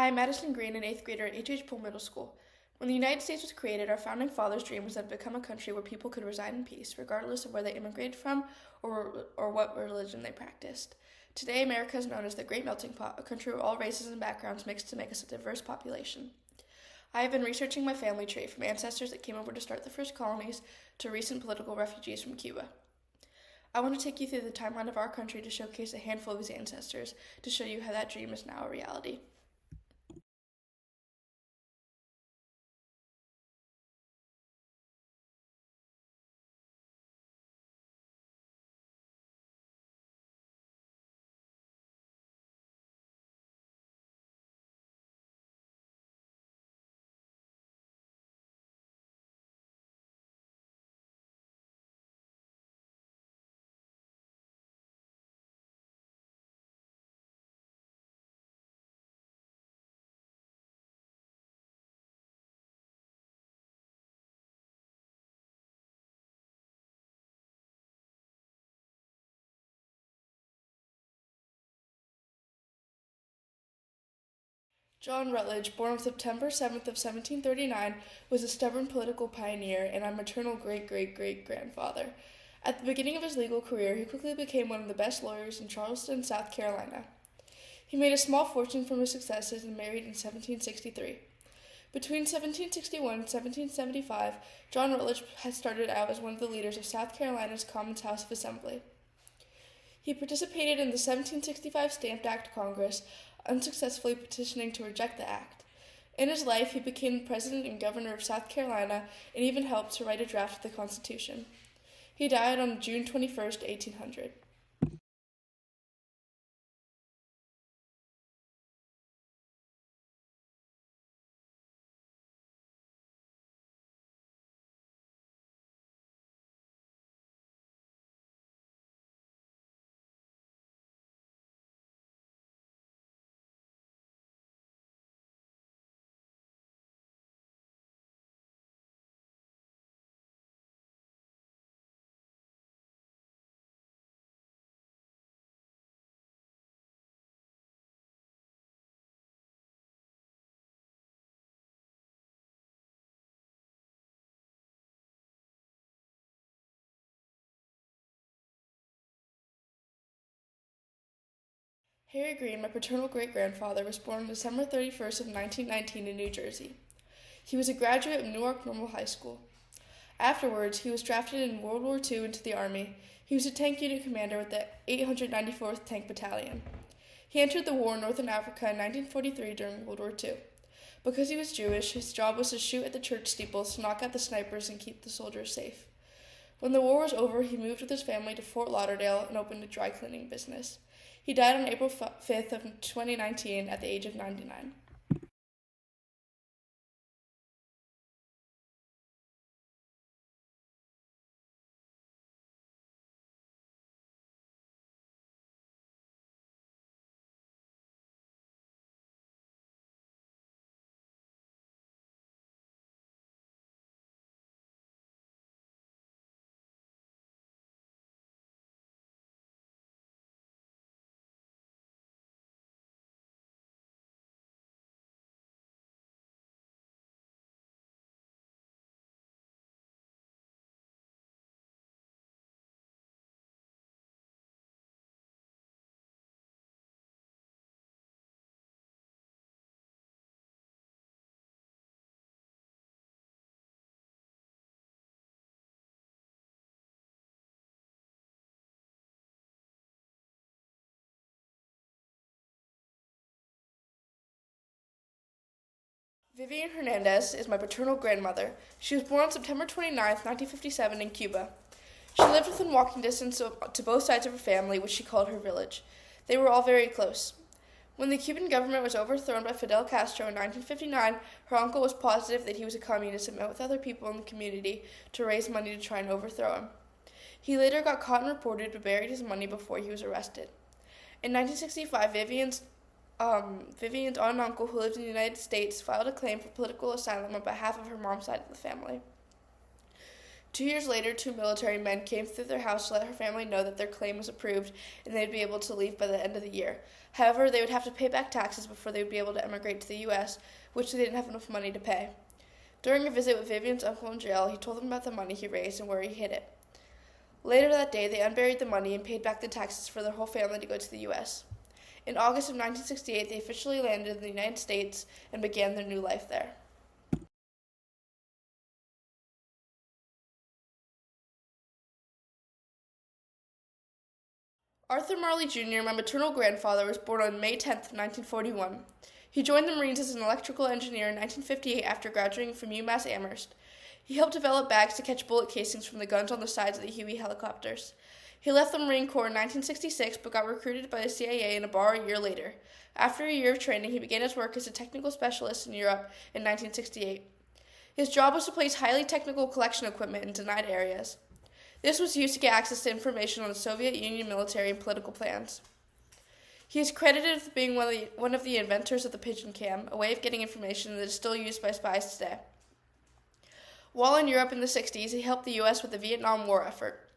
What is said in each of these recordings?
I am Madison Green, an 8th grader at H.H. Poole Middle School. When the United States was created, our founding fathers' dream was that it become a country where people could reside in peace, regardless of where they immigrated from or what religion they practiced. Today, America is known as the Great Melting Pot, a country where all races and backgrounds mix to make us a diverse population. I have been researching my family tree, from ancestors that came over to start the first colonies to recent political refugees from Cuba. I want to take you through the timeline of our country to showcase a handful of these ancestors, to show you how that dream is now a reality. John Rutledge, born on September 7th of 1739, was a stubborn political pioneer and my maternal great-great-great-grandfather. At the beginning of his legal career, he quickly became one of the best lawyers in Charleston, South Carolina. He made a small fortune from his successes and married in 1763. Between 1761 and 1775, John Rutledge had started out as one of the leaders of South Carolina's Commons House of Assembly. He participated in the 1765 Stamp Act Congress, unsuccessfully petitioning to reject the act. In his life, he became the president and governor of South Carolina and even helped to write a draft of the Constitution. He died on June 21st, 1800. Harry Green, my paternal great-grandfather, was born on December 31st of 1919 in New Jersey. He was a graduate of Newark Normal High School. Afterwards, he was drafted in World War II into the Army. He was a tank unit commander with the 894th Tank Battalion. He entered the war in Northern Africa in 1943 during World War II. Because he was Jewish, his job was to shoot at the church steeples to knock out the snipers and keep the soldiers safe. When the war was over, he moved with his family to Fort Lauderdale and opened a dry cleaning business. He died on April 5th of 2019 at the age of 99. Vivian Hernandez is my paternal grandmother. She was born on September 29th, 1957 in Cuba. She lived within walking distance to both sides of her family, which she called her village. They were all very close. When the Cuban government was overthrown by Fidel Castro in 1959, her uncle was positive that he was a communist and met with other people in the community to raise money to try and overthrow him. He later got caught and reported, but buried his money before he was arrested. In 1965, Vivian's aunt and uncle, who lived in the United States, filed a claim for political asylum on behalf of her mom's side of the family. 2 years later, two military men came through their house to let her family know that their claim was approved and they'd be able to leave by the end of the year. However, they would have to pay back taxes before they would be able to emigrate to the U.S., which they didn't have enough money to pay. During a visit with Vivian's uncle in jail, he told them about the money he raised and where he hid it. Later that day, they unburied the money and paid back the taxes for their whole family to go to the U.S. In August of 1968, they officially landed in the United States and began their new life there. Arthur Marley Jr., my maternal grandfather, was born on May 10th, 1941. He joined the Marines as an electrical engineer in 1958 after graduating from UMass Amherst. He helped develop bags to catch bullet casings from the guns on the sides of the Huey helicopters. He left the Marine Corps in 1966 but got recruited by the CIA in a bar a year later. After a year of training, he began his work as a technical specialist in Europe in 1968. His job was to place highly technical collection equipment in denied areas. This was used to get access to information on the Soviet Union military and political plans. He is credited with being one of the inventors of the pigeon cam, a way of getting information that is still used by spies today. While in Europe in the 60s, he helped the U.S. with the Vietnam War effort.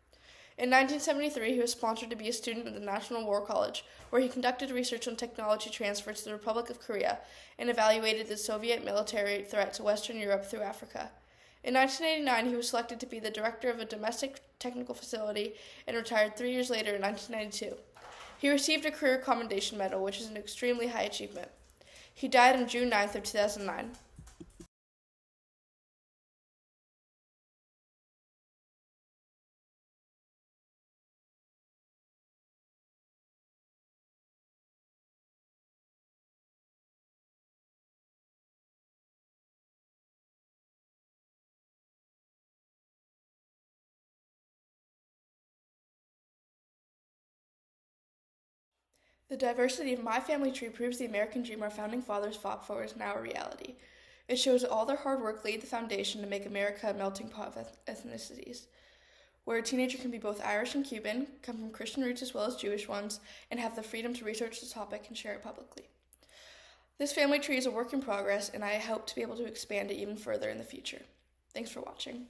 In 1973, he was sponsored to be a student at the National War College, where he conducted research on technology transfer to the Republic of Korea and evaluated the Soviet military threat to Western Europe through Africa. In 1989, he was selected to be the director of a domestic technical facility and retired 3 years later in 1992. He received a Career Commendation Medal, which is an extremely high achievement. He died on June 9th of 2009. The diversity of my family tree proves the American dream our founding fathers fought for is now a reality. It shows that all their hard work laid the foundation to make America a melting pot of ethnicities, where a teenager can be both Irish and Cuban, come from Christian roots as well as Jewish ones, and have the freedom to research the topic and share it publicly. This family tree is a work in progress, and I hope to be able to expand it even further in the future. Thanks for watching.